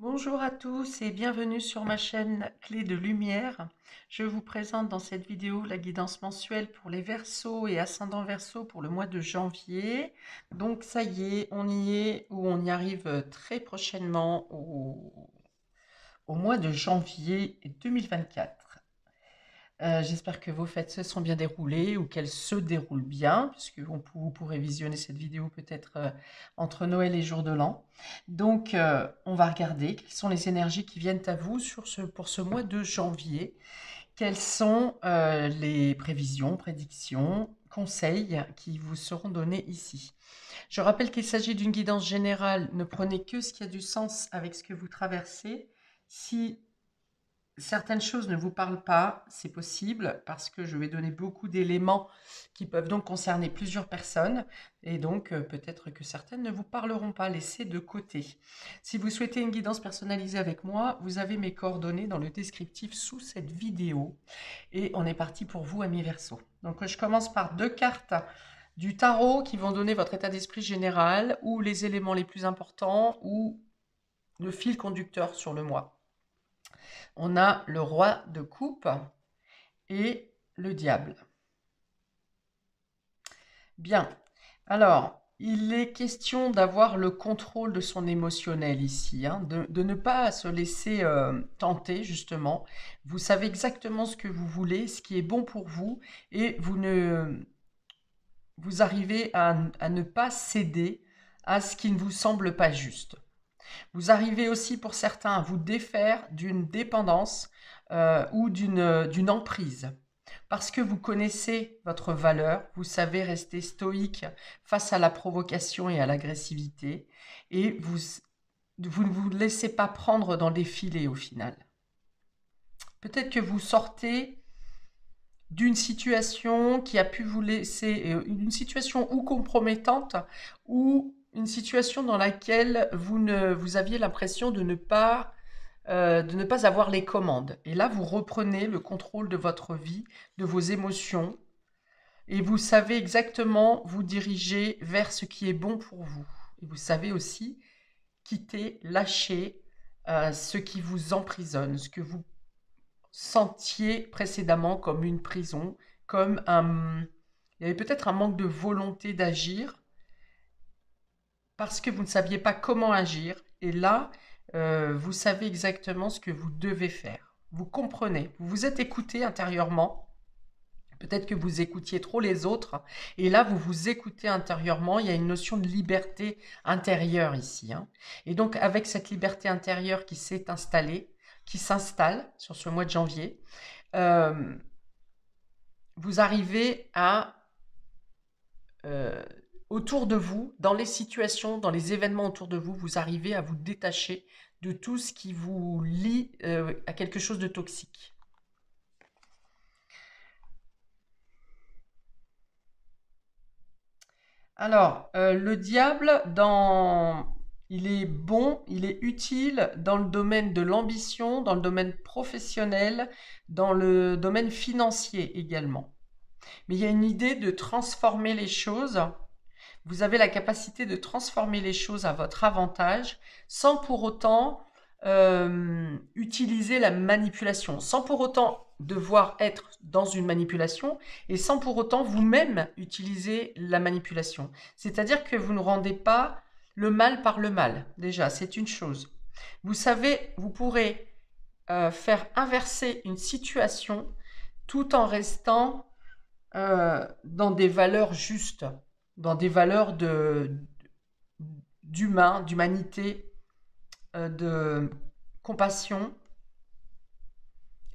Bonjour à tous et bienvenue sur ma chaîne Clé de Lumière. Je vous présente dans cette vidéo la guidance mensuelle pour les Verseaux et ascendants Verseaux pour le mois de janvier. Donc ça y est, on y est ou on y arrive très prochainement au mois de janvier 2024. J'espère que vos fêtes se sont bien déroulées ou qu'elles se déroulent bien, puisque vous pourrez visionner cette vidéo peut-être entre Noël et Jour de l'An. Donc, on va regarder quelles sont les énergies qui viennent à vous pour ce mois de janvier. Quelles sont les prévisions, prédictions, conseils qui vous seront donnés ici. Je rappelle qu'il s'agit d'une guidance générale. Ne prenez que ce qui a du sens avec ce que vous traversez. Si certaines choses ne vous parlent pas, c'est possible, parce que je vais donner beaucoup d'éléments qui peuvent donc concerner plusieurs personnes, et donc peut-être que certaines ne vous parleront pas, laissez de côté. Si vous souhaitez une guidance personnalisée avec moi, vous avez mes coordonnées dans le descriptif sous cette vidéo, et on est parti pour vous, amis Verseau. Donc je commence par deux cartes du tarot qui vont donner votre état d'esprit général, ou les éléments les plus importants, ou le fil conducteur sur le mois. On a le roi de coupe et le diable. Bien, alors, il est question d'avoir le contrôle de son émotionnel ici, hein, de ne pas se laisser tenter, justement. Vous savez exactement ce que vous voulez, ce qui est bon pour vous, et vous arrivez à ne pas céder à ce qui ne vous semble pas juste. Vous arrivez aussi pour certains à vous défaire d'une dépendance ou d'une emprise. Parce que vous connaissez votre valeur, vous savez rester stoïque face à la provocation et à l'agressivité, et vous ne vous laissez pas prendre dans des filets au final. Peut-être que vous sortez d'une situation qui a pu vous laisser, une situation ou compromettante, ou une situation dans laquelle vous aviez l'impression de ne pas avoir les commandes. Et là, vous reprenez le contrôle de votre vie, de vos émotions, et vous savez exactement vous diriger vers ce qui est bon pour vous. Et vous savez aussi quitter, lâcher ce qui vous emprisonne, ce que vous sentiez précédemment comme une prison, comme un... Il y avait peut-être un manque de volonté d'agir parce que vous ne saviez pas comment agir. Et là, vous savez exactement ce que vous devez faire. Vous comprenez, vous vous êtes écouté intérieurement. Peut-être que vous écoutiez trop les autres. Et là, vous vous écoutez intérieurement. Il y a une notion de liberté intérieure ici, hein. Et donc, avec cette liberté intérieure qui s'est installée, qui s'installe sur ce mois de janvier, euh, vous arrivez à, euh, autour de vous, dans les situations, dans les événements autour de vous, vous arrivez à vous détacher de tout ce qui vous lie à quelque chose de toxique. Alors, le diable, il est bon, il est utile dans le domaine de l'ambition, dans le domaine professionnel, dans le domaine financier également. Mais il y a une idée de transformer les choses. Vous avez la capacité de transformer les choses à votre avantage sans pour autant utiliser la manipulation, sans pour autant devoir être dans une manipulation et sans pour autant vous-même utiliser la manipulation. C'est-à-dire que vous ne rendez pas le mal par le mal. Déjà, c'est une chose. Vous savez, vous pourrez faire inverser une situation tout en restant dans des valeurs justes, dans des valeurs d'humain, d'humanité, de compassion.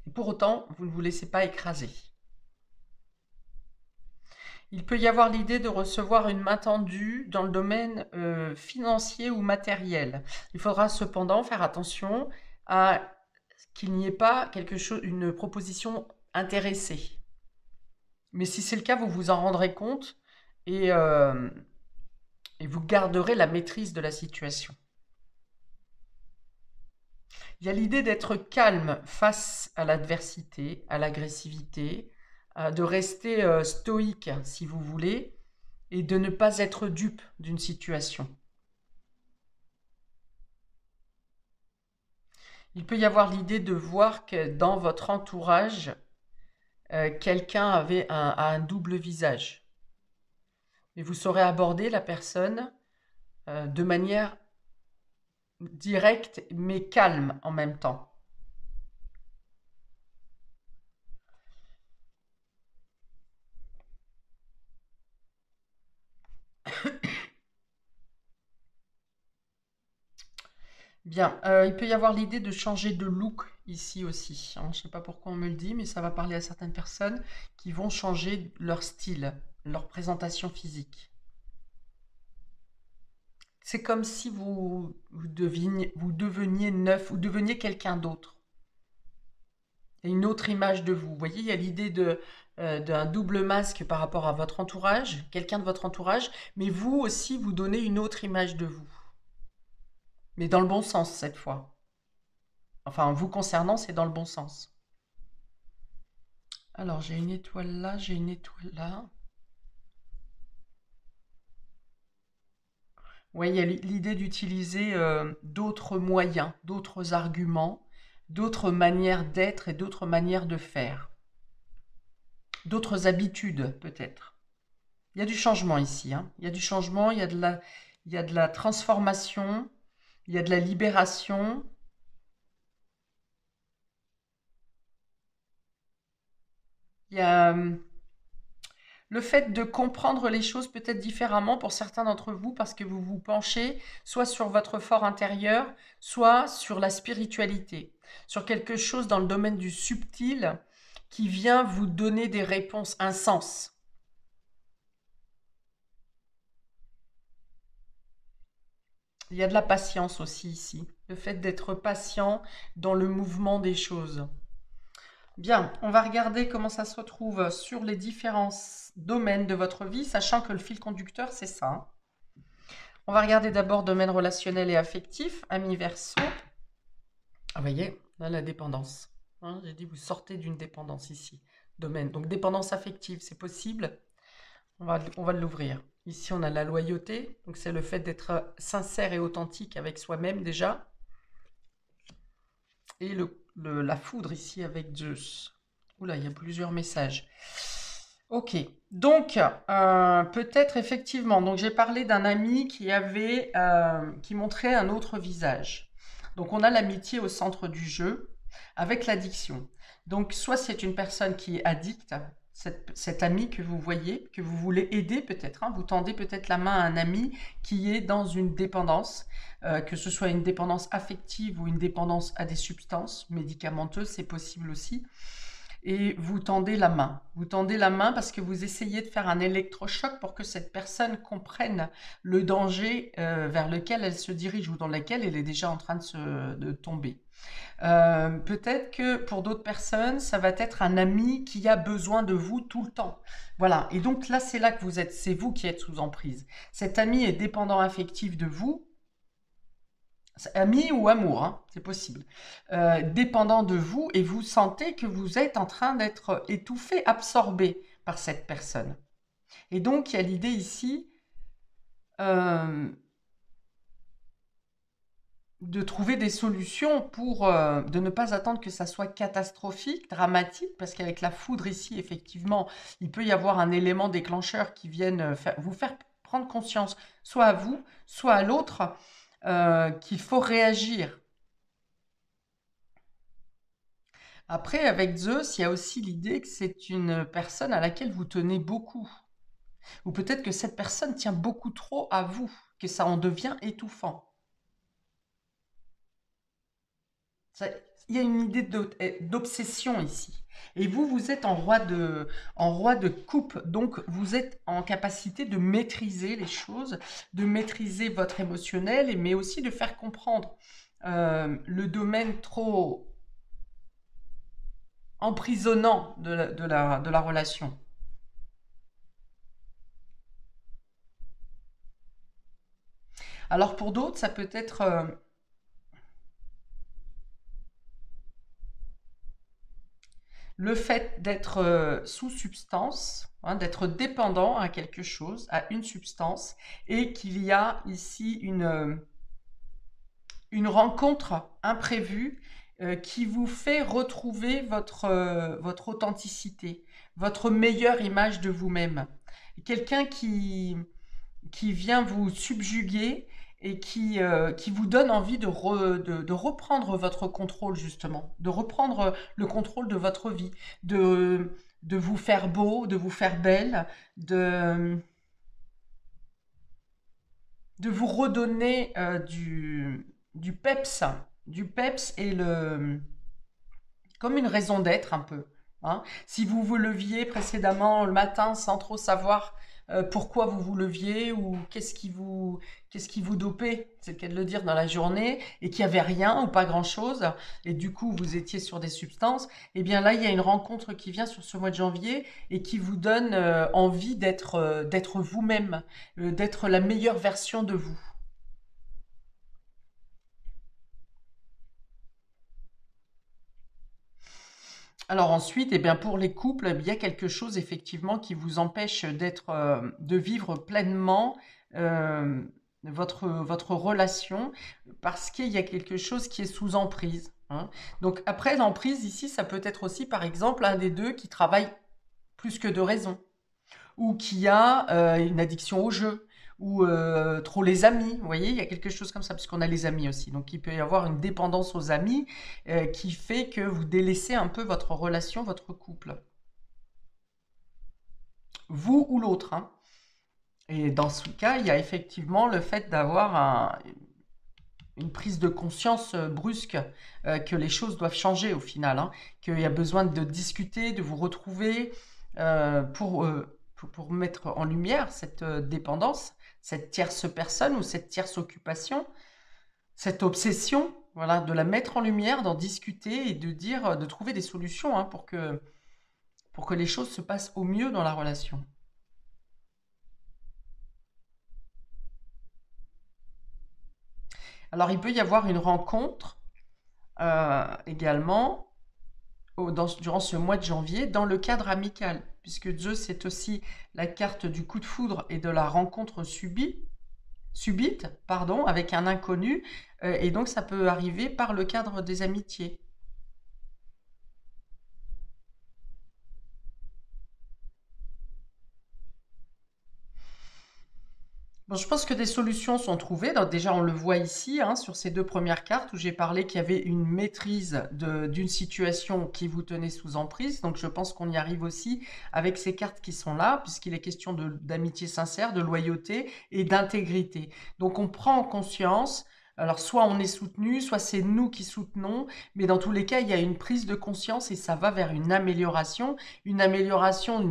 Et pour autant, vous ne vous laissez pas écraser. Il peut y avoir l'idée de recevoir une main tendue dans le domaine financier ou matériel. Il faudra cependant faire attention à qu'il n'y ait pas une proposition intéressée. Mais si c'est le cas, vous vous en rendrez compte et, euh, et vous garderez la maîtrise de la situation. Il y a l'idée d'être calme face à l'adversité, à l'agressivité, de rester stoïque si vous voulez, et de ne pas être dupe d'une situation. Il peut y avoir l'idée de voir que dans votre entourage, quelqu'un a un double visage. Et vous saurez aborder la personne de manière directe mais calme en même temps. Bien, il peut y avoir l'idée de changer de look ici aussi, hein. Je ne sais pas pourquoi on me le dit, mais ça va parler à certaines personnes qui vont changer leur style, leur présentation physique. C'est comme si vous deveniez neuf, vous deveniez quelqu'un d'autre. Et une autre image de vous. Vous voyez, il y a l'idée d'un double masque par rapport à votre entourage, quelqu'un de votre entourage, mais vous aussi, vous donnez une autre image de vous. Mais dans le bon sens cette fois. Enfin, vous concernant, c'est dans le bon sens. Alors, j'ai une étoile là, j'ai une étoile là. Oui, il y a l'idée d'utiliser d'autres moyens, d'autres arguments, d'autres manières d'être et d'autres manières de faire. D'autres habitudes, peut-être. Il y a du changement ici, hein. Il y a du changement, il y a de la transformation, il y a de la libération. Il y a le fait de comprendre les choses peut-être différemment pour certains d'entre vous parce que vous vous penchez soit sur votre fort intérieur, soit sur la spiritualité, sur quelque chose dans le domaine du subtil qui vient vous donner des réponses, un sens. Il y a de la patience aussi ici, le fait d'être patient dans le mouvement des choses. Bien, on va regarder comment ça se retrouve sur les différents domaines de votre vie, sachant que le fil conducteur, c'est ça, hein. On va regarder d'abord domaine relationnel et affectif, ami Verseau. Ah, vous voyez, là, la dépendance, hein, j'ai dit, vous sortez d'une dépendance ici. Domaine, donc dépendance affective, c'est possible. On va l'ouvrir. Ici, on a la loyauté, donc c'est le fait d'être sincère et authentique avec soi-même déjà. Et la foudre ici avec Zeus. Oula, il y a plusieurs messages. Ok, donc peut-être effectivement, donc j'ai parlé d'un ami qui montrait un autre visage. Donc on a l'amitié au centre du jeu avec l'addiction. Donc soit c'est une personne qui est addicte, cet ami que vous voyez, que vous voulez aider peut-être, hein, vous tendez peut-être la main à un ami qui est dans une dépendance, que ce soit une dépendance affective ou une dépendance à des substances médicamenteuses, c'est possible aussi. Et vous tendez la main. Vous tendez la main parce que vous essayez de faire un électrochoc pour que cette personne comprenne le danger vers lequel elle se dirige ou dans lequel elle est déjà en train de tomber. Peut-être que pour d'autres personnes, ça va être un ami qui a besoin de vous tout le temps. Voilà. Et donc là, c'est là que vous êtes, c'est vous qui êtes sous emprise. Cet ami est dépendant affectif de vous. Ami ou amour, hein, c'est possible. Dépendant de vous et vous sentez que vous êtes en train d'être étouffé, absorbé par cette personne. Et donc, il y a l'idée ici de trouver des solutions pour de ne pas attendre que ça soit catastrophique, dramatique, parce qu'avec la foudre ici, effectivement, il peut y avoir un élément déclencheur qui vienne vous faire prendre conscience, soit à vous, soit à l'autre, qu'il faut réagir. Après, avec Zeus, il y a aussi l'idée que c'est une personne à laquelle vous tenez beaucoup. Ou peut-être que cette personne tient beaucoup trop à vous, que ça en devient étouffant. Il y a une idée d'obsession ici. Et vous, vous êtes en roi de coupe, donc vous êtes en capacité de maîtriser les choses, de maîtriser votre émotionnel, mais aussi de faire comprendre le domaine trop emprisonnant de la relation. Alors pour d'autres, ça peut être le fait d'être sous substance, hein, d'être dépendant à quelque chose, à une substance, et qu'il y a ici une rencontre imprévue qui vous fait retrouver votre authenticité, votre meilleure image de vous-même. Quelqu'un qui vient vous subjuguer et qui vous donne envie de reprendre votre contrôle, justement, de reprendre le contrôle de votre vie, de vous faire beau, de vous faire belle, de vous redonner du peps, du peps et comme une raison d'être un peu. Hein. Si vous vous leviez précédemment le matin sans trop savoir pourquoi vous vous leviez ou qu'est-ce qui vous dopait, c'est le cas de le dire, dans la journée et qu'il n'y avait rien ou pas grand-chose et du coup vous étiez sur des substances, et bien là il y a une rencontre qui vient sur ce mois de janvier et qui vous donne envie d'être vous-même, d'être la meilleure version de vous. Alors ensuite, eh bien pour les couples, il y a quelque chose effectivement qui vous empêche de vivre pleinement euh, votre relation parce qu'il y a quelque chose qui est sous emprise. Hein. Donc après, l'emprise ici, ça peut être aussi par exemple un des deux qui travaille plus que de raison ou qui a une addiction au jeu, ou trop les amis. Vous voyez, il y a quelque chose comme ça, puisqu'on a les amis aussi. Donc il peut y avoir une dépendance aux amis qui fait que vous délaissez un peu votre relation, votre couple. Vous ou l'autre. Hein. Et dans ce cas, il y a effectivement le fait d'avoir une prise de conscience brusque, que les choses doivent changer au final, hein, qu'il y a besoin de discuter, de vous retrouver pour mettre en lumière cette dépendance, cette tierce personne ou cette tierce occupation, cette obsession, voilà, de la mettre en lumière, d'en discuter et de dire, de trouver des solutions hein, pour que les choses se passent au mieux dans la relation. Alors il peut y avoir une rencontre également durant ce mois de janvier dans le cadre amical, puisque Zeus c'est aussi la carte du coup de foudre et de la rencontre subite, pardon, avec un inconnu, et donc ça peut arriver par le cadre des amitiés. Bon, je pense que des solutions sont trouvées. Donc, déjà, on le voit ici, hein, sur ces deux premières cartes où j'ai parlé qu'il y avait une maîtrise d'une situation qui vous tenait sous emprise. Donc, je pense qu'on y arrive aussi avec ces cartes qui sont là, puisqu'il est question d'amitié sincère, de loyauté et d'intégrité. Donc, on prend en conscience. Alors, soit on est soutenu, soit c'est nous qui soutenons, mais dans tous les cas, il y a une prise de conscience et ça va vers une amélioration, une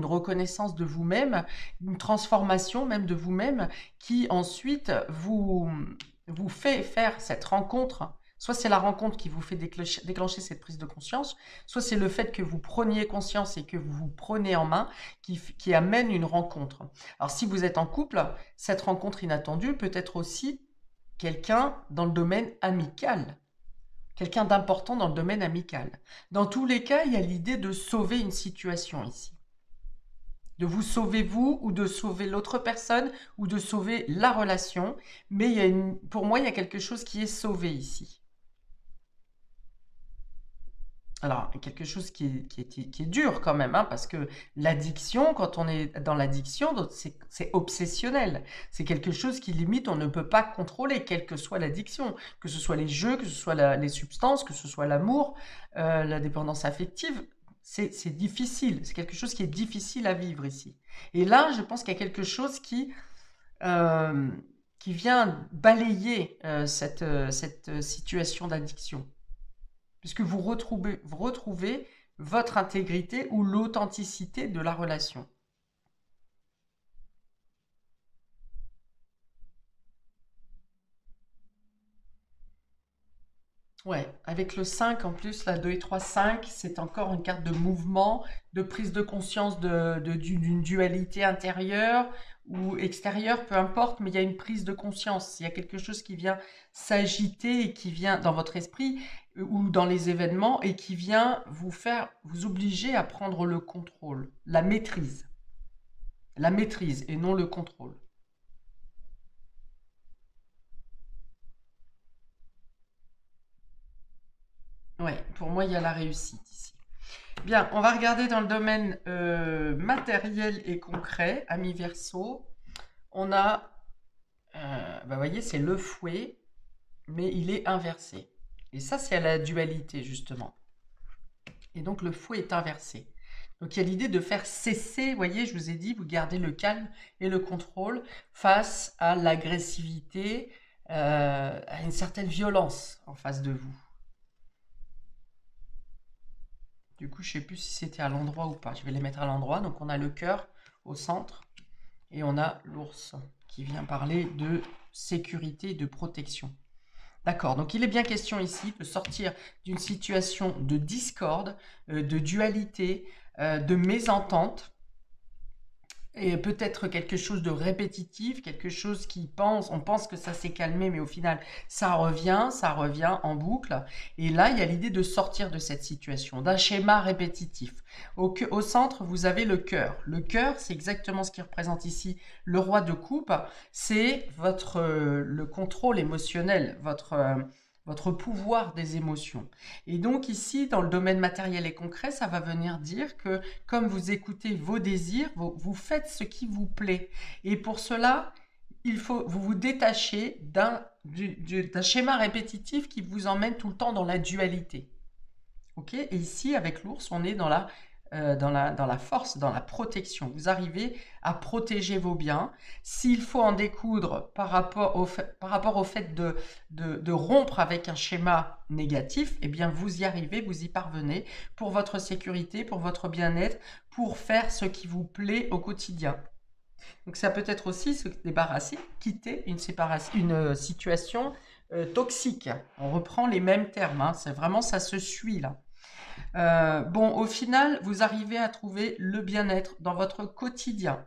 reconnaissance de vous-même, une transformation même de vous-même qui ensuite vous fait faire cette rencontre. Soit c'est la rencontre qui vous fait déclencher cette prise de conscience, soit c'est le fait que vous preniez conscience et que vous vous prenez en main qui amène une rencontre. Alors si vous êtes en couple, cette rencontre inattendue peut être aussi quelqu'un dans le domaine amical, quelqu'un d'important dans le domaine amical. Dans tous les cas, il y a l'idée de sauver une situation ici, de vous sauver vous ou de sauver l'autre personne ou de sauver la relation. Mais pour moi, il y a quelque chose qui est sauvé ici. Alors, quelque chose qui est dur quand même, hein, parce que l'addiction, quand on est dans l'addiction, c'est obsessionnel. C'est quelque chose qui limite, on ne peut pas contrôler, quelle que soit l'addiction, que ce soit les jeux, que ce soit les substances, que ce soit l'amour, la dépendance affective. C'est difficile, c'est quelque chose qui est difficile à vivre ici. Et là, je pense qu'il y a quelque chose euh, qui vient balayer cette situation d'addiction puisque vous retrouvez votre intégrité ou l'authenticité de la relation. Ouais, avec le 5 en plus, la 2 et 3 5 c'est encore une carte de mouvement, de prise de conscience d'une dualité intérieure ou extérieure, peu importe, mais il y a une prise de conscience. Il y a quelque chose qui vient s'agiter et qui vient dans votre esprit ou dans les événements et qui vient vous obliger à prendre le contrôle, la maîtrise et non le contrôle. Ouais, pour moi, il y a la réussite ici. Bien, on va regarder dans le domaine matériel et concret, ami Verseau. On a, vous voyez, c'est le fouet, mais il est inversé. Et ça, c'est à la dualité, justement. Et donc, le fouet est inversé. Donc, il y a l'idée de faire cesser, vous voyez, je vous ai dit, vous gardez le calme et le contrôle face à l'agressivité, à une certaine violence en face de vous. Du coup, je ne sais plus si c'était à l'endroit ou pas. Je vais les mettre à l'endroit. Donc, on a le cœur au centre et on a l'ours qui vient parler de sécurité et de protection. D'accord, donc il est bien question ici de sortir d'une situation de discorde, de dualité, de mésentente, et peut-être quelque chose de répétitif, quelque chose on pense que ça s'est calmé, mais au final, ça revient en boucle. Et là, il y a l'idée de sortir de cette situation, d'un schéma répétitif. Au centre, vous avez le cœur. Le cœur, c'est exactement ce qui représente ici le roi de coupe. C'est le contrôle émotionnel, votre pouvoir des émotions. Et donc ici, dans le domaine matériel et concret, ça va venir dire que comme vous écoutez vos désirs, vous faites ce qui vous plaît. Et pour cela, vous vous détacher d'un schéma répétitif qui vous emmène tout le temps dans la dualité. Ok. Et ici, avec l'ours, on est dans la force, dans la protection. Vous arrivez à protéger vos biens. S'il faut en découdre par rapport au fait de rompre avec un schéma négatif, eh bien vous y arrivez, vous y parvenez pour votre sécurité, pour votre bien-être, pour faire ce qui vous plaît au quotidien. Donc ça peut être aussi se débarrasser, quitter une situation toxique. On reprend les mêmes termes, hein. C'est vraiment, ça se suit là. Bon, au final, vous arrivez à trouver le bien-être dans votre quotidien.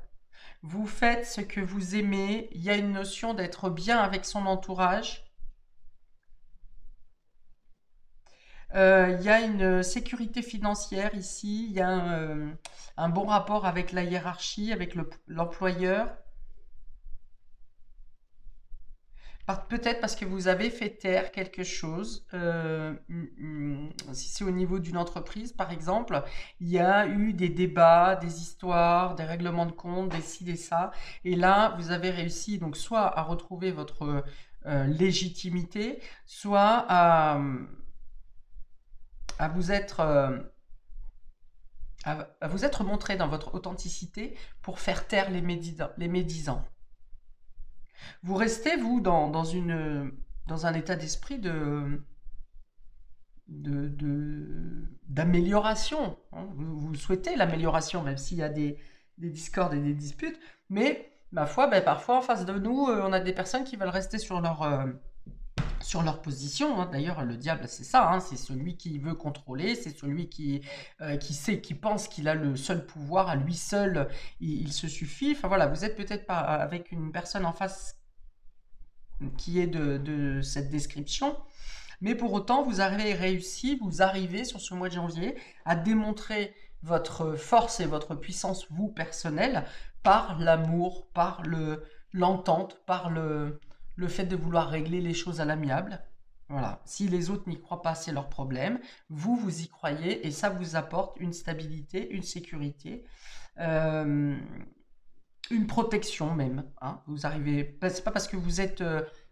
Vous faites ce que vous aimez. Il y a une notion d'être bien avec son entourage. Il y a une sécurité financière ici. Il y a un bon rapport avec la hiérarchie, avec l'employeur. Peut-être parce que vous avez fait taire quelque chose. Si c'est au niveau d'une entreprise, par exemple, il y a eu des débats, des histoires, des règlements de compte, des ci, des ça. Et là, vous avez réussi donc soit à retrouver votre légitimité, soit à vous être, à vous être montré dans votre authenticité pour faire taire les médisants. Vous restez, vous, dans un état d'esprit d'amélioration, hein. Vous souhaitez l'amélioration, même s'il y a des discordes et des disputes. Mais, ma foi, parfois, en face de nous, on a des personnes qui veulent rester sur leur position, hein. D'ailleurs, le diable, c'est ça, hein. C'est celui qui veut contrôler, c'est celui qui pense qu'il a le seul pouvoir, à lui seul, il se suffit. Enfin voilà, vous êtes peut-être pas avec une personne en face qui est de cette description, mais pour autant, vous arrivez sur ce mois de janvier à démontrer votre force et votre puissance, vous, personnelle, par l'amour, par l'entente, par le fait de vouloir régler les choses à l'amiable. Voilà. Si les autres n'y croient pas, c'est leur problème. Vous y croyez et ça vous apporte une stabilité, une sécurité, une protection même, hein. Vous arrivez, c'est pas parce que vous êtes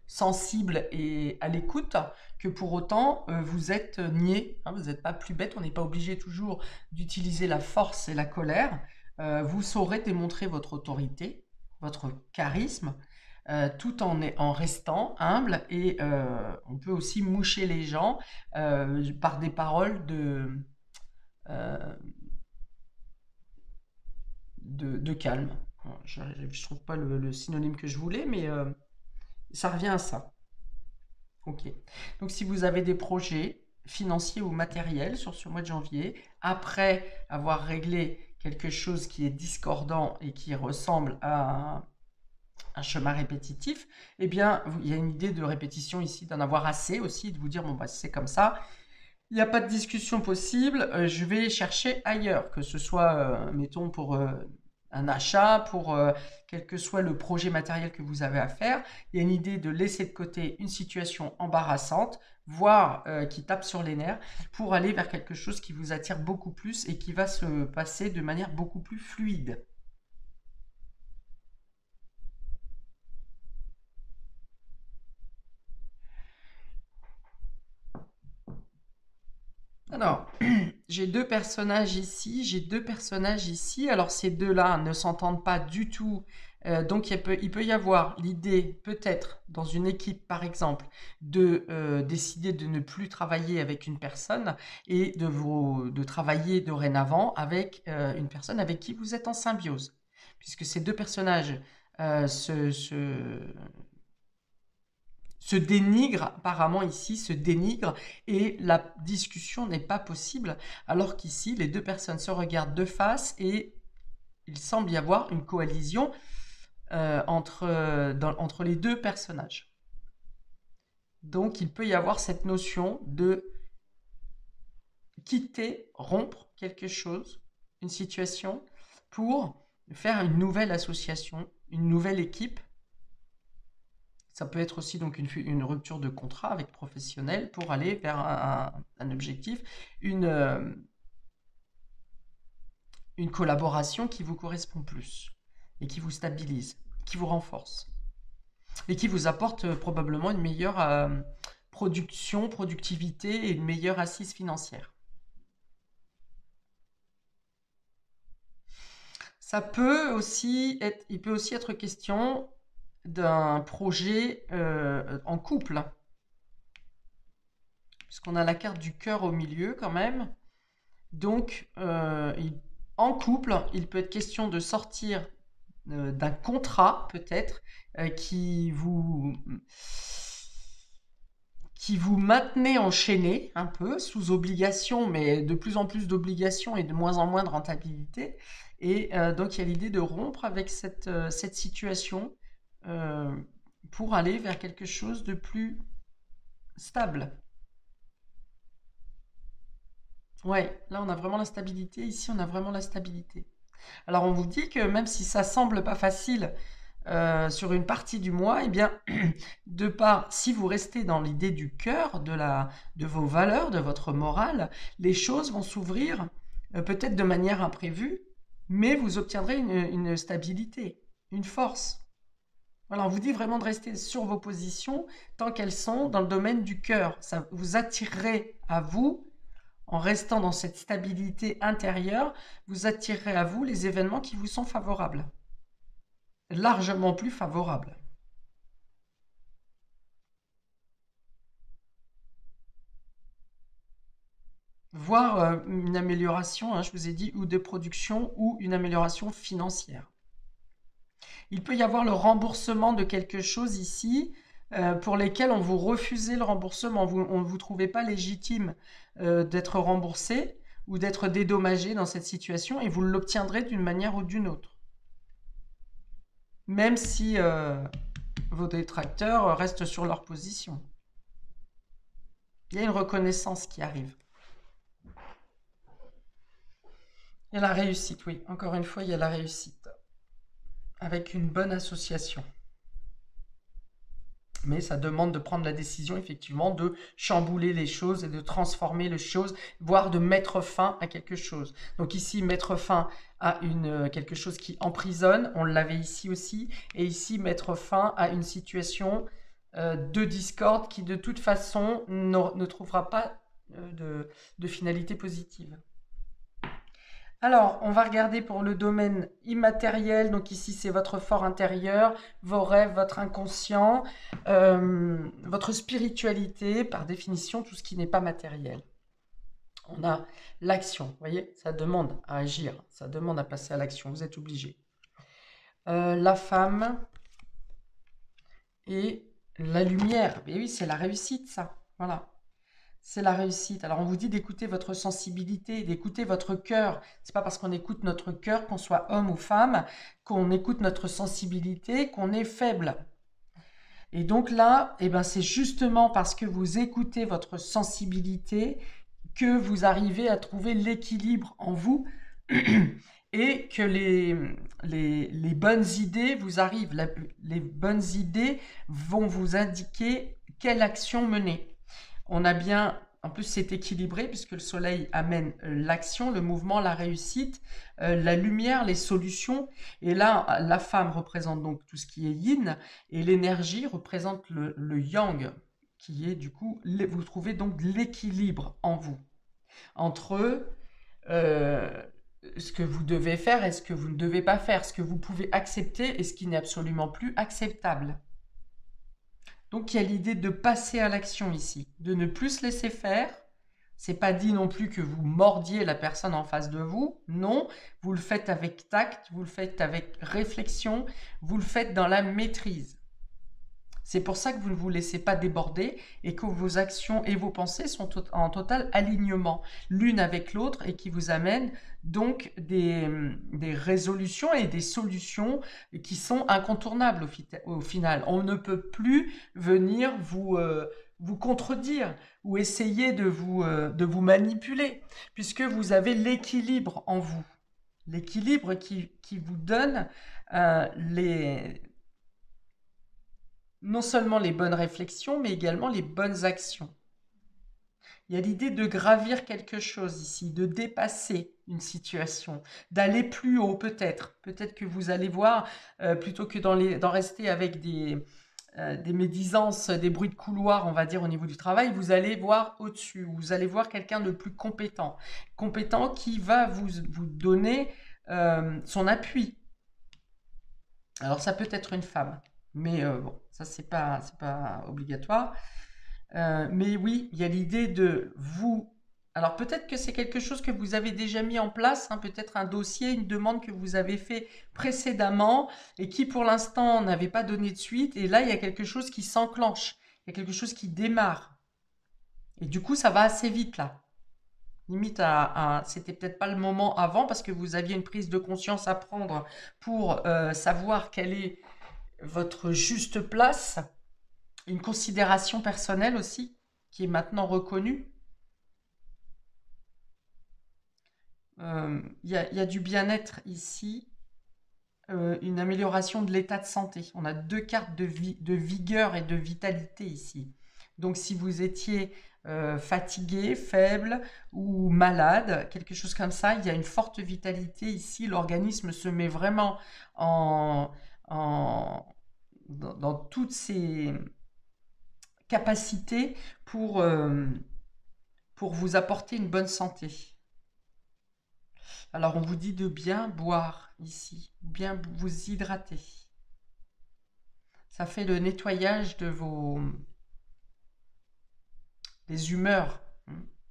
sensible et à l'écoute que pour autant vous êtes niais, hein. Vous n'êtes pas plus bête. On n'est pas obligé toujours d'utiliser la force et la colère. Vous saurez démontrer votre autorité, votre charisme, tout en restant humble, et on peut aussi moucher les gens par des paroles de calme. Je ne trouve pas le synonyme que je voulais, mais ça revient à ça. Ok. Donc si vous avez des projets financiers ou matériels sur ce mois de janvier, après avoir réglé quelque chose qui est discordant et qui ressemble à un chemin répétitif, eh bien, il y a une idée de répétition ici, d'en avoir assez aussi, de vous dire, bon, c'est comme ça, il n'y a pas de discussion possible, je vais chercher ailleurs, que ce soit, mettons, pour un achat, pour quel que soit le projet matériel que vous avez à faire. Il y a une idée de laisser de côté une situation embarrassante, voire qui tape sur les nerfs, pour aller vers quelque chose qui vous attire beaucoup plus et qui va se passer de manière beaucoup plus fluide. Alors, j'ai deux personnages ici, j'ai deux personnages ici. Alors, ces deux-là ne s'entendent pas du tout. Donc, il peut y avoir l'idée, peut-être, dans une équipe, par exemple, de décider de ne plus travailler avec une personne et de travailler dorénavant avec une personne avec qui vous êtes en symbiose. Puisque ces deux personnages se dénigre, apparemment ici, se dénigre, et la discussion n'est pas possible, alors qu'ici, les deux personnes se regardent de face et il semble y avoir une coalition entre les deux personnages. Donc, il peut y avoir cette notion de quitter, rompre quelque chose, une situation, pour faire une nouvelle association, une nouvelle équipe. Ça peut être aussi donc une rupture de contrat avec professionnel pour aller vers un objectif, une collaboration qui vous correspond plus et qui vous stabilise, qui vous renforce et qui vous apporte probablement une meilleure productivité et une meilleure assise financière. Il peut aussi être question d'un projet en couple, puisqu'on a la carte du cœur au milieu quand même. Donc, en couple, il peut être question de sortir d'un contrat, peut-être, qui vous maintenait enchaîné un peu, sous obligation, mais de plus en plus d'obligations et de moins en moins de rentabilité. Et donc, il y a l'idée de rompre avec cette situation euh, pour aller vers quelque chose de plus stable. Ouais, là on a vraiment la stabilité, ici on a vraiment la stabilité. Alors on vous dit que même si ça semble pas facile sur une partie du mois, eh bien, si vous restez dans l'idée du cœur, de vos valeurs, de votre morale, les choses vont s'ouvrir peut-être de manière imprévue, mais vous obtiendrez une stabilité, une force. Voilà, on vous dit vraiment de rester sur vos positions tant qu'elles sont dans le domaine du cœur. Ça vous attirerait à vous, en restant dans cette stabilité intérieure, vous attirerez à vous les événements qui vous sont favorables. Largement plus favorables. Voire une amélioration, hein, je vous ai dit, ou de production ou une amélioration financière. Il peut y avoir le remboursement de quelque chose ici pour lesquels on vous refusez le remboursement. On ne vous trouvez pas légitime d'être remboursé ou d'être dédommagé dans cette situation et vous l'obtiendrez d'une manière ou d'une autre. Même si vos détracteurs restent sur leur position. Il y a une reconnaissance qui arrive. Il y a la réussite, oui. Encore une fois, il y a la réussite. Avec une bonne association. Mais ça demande de prendre la décision, effectivement, de chambouler les choses et de transformer les choses, voire de mettre fin à quelque chose. Donc ici, mettre fin à quelque chose qui emprisonne, on l'avait ici aussi, et ici, mettre fin à une situation de discorde qui, de toute façon, ne trouvera pas de finalité positive. Alors, on va regarder pour le domaine immatériel. Donc ici, c'est votre fort intérieur, vos rêves, votre inconscient, votre spiritualité, par définition, tout ce qui n'est pas matériel. On a l'action, vous voyez, ça demande à agir, ça demande à passer à l'action, vous êtes obligé. La femme et la lumière. Et oui, c'est la réussite, ça. Voilà. C'est la réussite. Alors on vous dit d'écouter votre sensibilité, d'écouter votre cœur. C'est pas parce qu'on écoute notre cœur, qu'on soit homme ou femme, qu'on écoute notre sensibilité, qu'on est faible. Et donc là, eh ben, c'est justement parce que vous écoutez votre sensibilité que vous arrivez à trouver l'équilibre en vous et que les bonnes idées vous arrivent. Les bonnes idées vont vous indiquer quelle action mener. On a bien, en plus c'est équilibré puisque le soleil amène l'action, le mouvement, la réussite, la lumière, les solutions. Et là, la femme représente donc tout ce qui est yin et l'énergie représente le yang, qui est du coup, vous trouvez donc l'équilibre en vous entre euh, ce que vous devez faire et ce que vous ne devez pas faire, ce que vous pouvez accepter et ce qui n'est absolument plus acceptable. Donc il y a l'idée de passer à l'action ici, de ne plus se laisser faire. C'est pas dit non plus que vous mordiez la personne en face de vous. Non, vous le faites avec tact, vous le faites avec réflexion, vous le faites dans la maîtrise. C'est pour ça que vous ne vous laissez pas déborder et que vos actions et vos pensées sont en total alignement l'une avec l'autre et qui vous amènent donc des résolutions et des solutions qui sont incontournables au final. On ne peut plus venir vous contredire ou essayer de vous manipuler puisque vous avez l'équilibre en vous. L'équilibre qui vous donne non seulement les bonnes réflexions, mais également les bonnes actions. Il y a l'idée de gravir quelque chose ici, de dépasser une situation, d'aller plus haut peut-être. Peut-être que vous allez voir, plutôt que d'en rester avec des médisances, des bruits de couloir, on va dire, au niveau du travail, vous allez voir au-dessus, vous allez voir quelqu'un de plus compétent. Compétent qui va vous donner son appui. Alors ça peut être une femme, mais bon, ça c'est pas obligatoire. Mais oui, il y a l'idée de vous. Alors peut-être que c'est quelque chose que vous avez déjà mis en place, hein, peut-être un dossier, une demande que vous avez fait précédemment et qui pour l'instant n'avait pas donné de suite. Et là, il y a quelque chose qui s'enclenche, il y a quelque chose qui démarre. Et du coup, ça va assez vite là. Limite, c'était peut-être pas le moment avant parce que vous aviez une prise de conscience à prendre pour savoir quelle est votre juste place, une considération personnelle aussi, qui est maintenant reconnue. Il y a du bien-être ici, une amélioration de l'état de santé. On a deux cartes de vigueur et de vitalité ici. Donc si vous étiez fatigué, faible ou malade, quelque chose comme ça, il y a une forte vitalité ici. L'organisme se met vraiment en, en, dans toutes ses capacités pour vous apporter une bonne santé. Alors on vous dit de bien boire ici, bien vous hydrater. Ça fait le nettoyage des humeurs,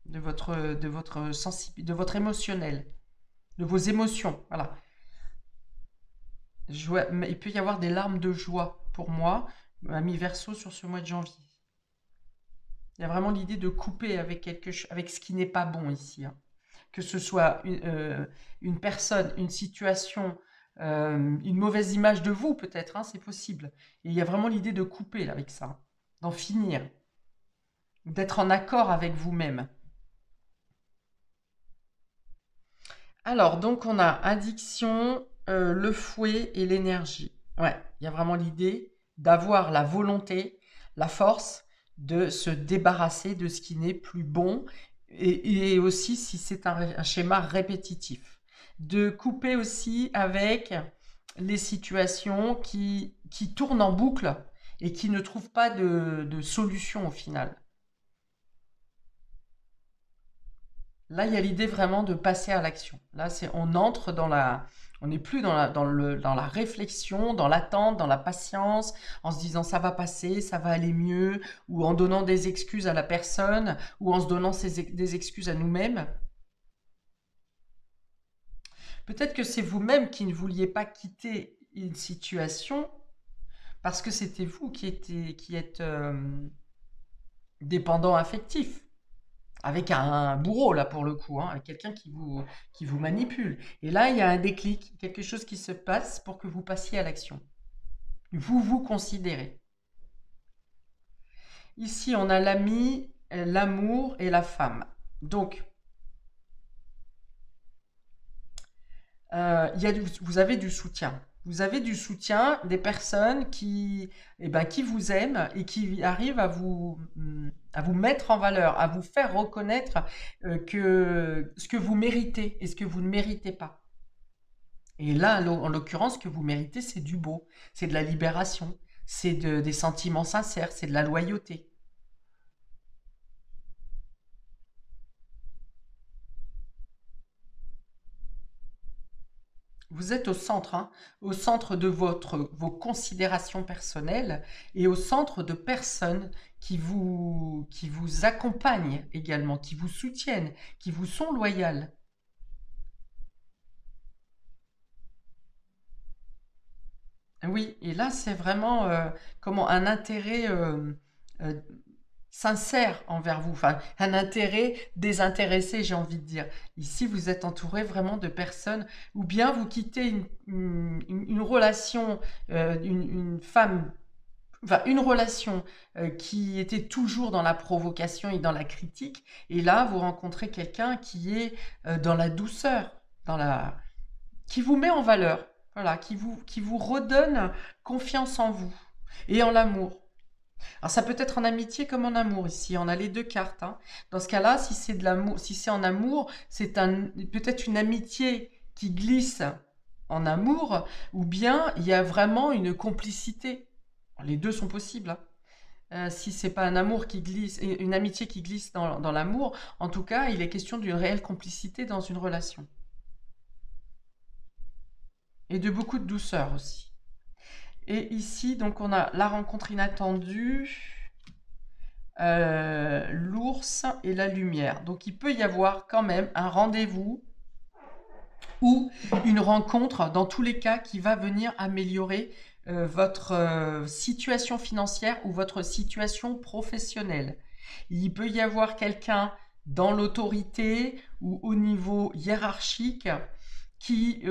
de votre émotionnel, de vos émotions. Voilà. Il peut y avoir des larmes de joie pour moi, ami Verseau, sur ce mois de janvier. Il y a vraiment l'idée de couper avec avec ce qui n'est pas bon ici, hein. Que ce soit une personne, une situation, une mauvaise image de vous peut-être, hein, c'est possible. Et il y a vraiment l'idée de couper là, avec ça, d'en finir, d'être en accord avec vous-même. Alors, donc on a addiction, le fouet et l'énergie. Ouais, il y a vraiment l'idée d'avoir la volonté, la force de se débarrasser de ce qui n'est plus bon et aussi si c'est un schéma répétitif. De couper aussi avec les situations qui tournent en boucle et qui ne trouvent pas de solution au final. Là, il y a l'idée vraiment de passer à l'action. Là, on entre on n'est plus dans la réflexion, dans l'attente, dans la patience, en se disant ça va passer, ça va aller mieux, ou en donnant des excuses à la personne, ou en se donnant des excuses à nous-mêmes. Peut-être que c'est vous-même qui ne vouliez pas quitter une situation parce que c'était vous qui êtes dépendant affectif. Avec un bourreau, là, pour le coup, hein, avec quelqu'un qui vous manipule. Et là, il y a un déclic, quelque chose qui se passe pour que vous passiez à l'action. Vous vous considérez. Ici, on a l'ami, l'amour et la femme. Donc, vous avez du soutien. Vous avez du soutien des personnes qui vous aiment et qui arrivent à vous mettre en valeur, à vous faire reconnaître que ce que vous méritez et ce que vous ne méritez pas. Et là, en l'occurrence, ce que vous méritez, c'est du beau, c'est de la libération, des sentiments sincères, c'est de la loyauté. Vous êtes au centre, hein, au centre de vos considérations personnelles et au centre de personnes qui vous accompagnent également, qui vous soutiennent, qui vous sont loyales. Oui, et là, c'est vraiment comment un intérêt euh, sincère envers vous, enfin un intérêt désintéressé, j'ai envie de dire. Ici, vous êtes entouré vraiment de personnes, ou bien vous quittez une relation, une femme, enfin une relation qui était toujours dans la provocation et dans la critique, et là, vous rencontrez quelqu'un qui est dans la douceur, qui vous met en valeur, voilà, qui vous redonne confiance en vous et en l'amour. Alors ça peut être en amitié comme en amour ici, on a les deux cartes, hein. Dans ce cas-là, si c'est de l'amour, si c'est en amour, peut-être une amitié qui glisse en amour, ou bien il y a vraiment une complicité. Les deux sont possibles, hein. Si c'est pas un amour qui glisse, une amitié qui glisse dans l'amour, en tout cas, il est question d'une réelle complicité dans une relation. Et de beaucoup de douceur aussi. Et ici, donc, on a la rencontre inattendue, l'ours et la lumière. Donc, il peut y avoir quand même un rendez-vous ou une rencontre, dans tous les cas, qui va venir améliorer votre situation financière ou votre situation professionnelle. Il peut y avoir quelqu'un dans l'autorité ou au niveau hiérarchique qui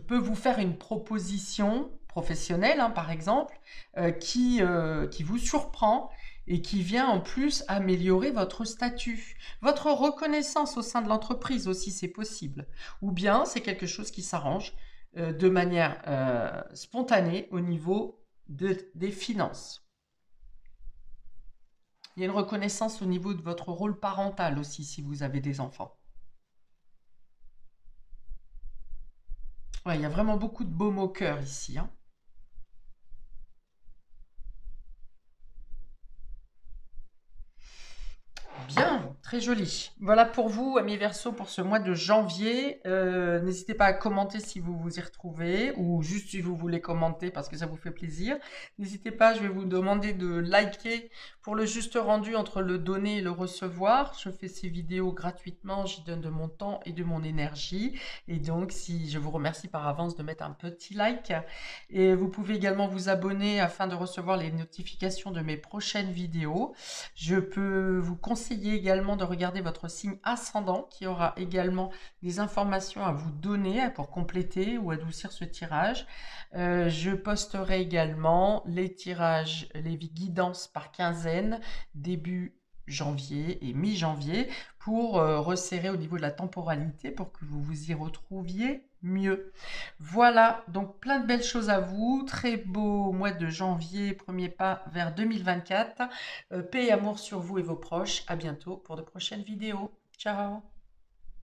peut vous faire une proposition professionnelle, hein, par exemple, qui vous surprend et qui vient en plus améliorer votre statut. Votre reconnaissance au sein de l'entreprise aussi, c'est possible. Ou bien c'est quelque chose qui s'arrange de manière spontanée au niveau des finances. Il y a une reconnaissance au niveau de votre rôle parental aussi si vous avez des enfants. Ouais, il y a vraiment beaucoup de baume au cœur ici, hein. Bien, très joli. Voilà pour vous, amis Verseau, pour ce mois de janvier. N'hésitez pas à commenter si vous vous y retrouvez ou juste si vous voulez commenter parce que ça vous fait plaisir. N'hésitez pas, je vais vous demander de liker pour le juste rendu entre le donner et le recevoir. Je fais ces vidéos gratuitement, j'y donne de mon temps et de mon énergie. Et donc, si je vous remercie par avance de mettre un petit like. Et vous pouvez également vous abonner afin de recevoir les notifications de mes prochaines vidéos. Je peux vous conseiller également de regarder votre signe ascendant qui aura également des informations à vous donner pour compléter ou adoucir ce tirage. Je posterai également les tirages, les guidances par quinzaine, début janvier et mi-janvier pour resserrer au niveau de la temporalité pour que vous vous y retrouviez mieux. Voilà, donc plein de belles choses à vous. Très beau mois de janvier, premier pas vers 2024. Paix et amour sur vous et vos proches. À bientôt pour de prochaines vidéos. Ciao!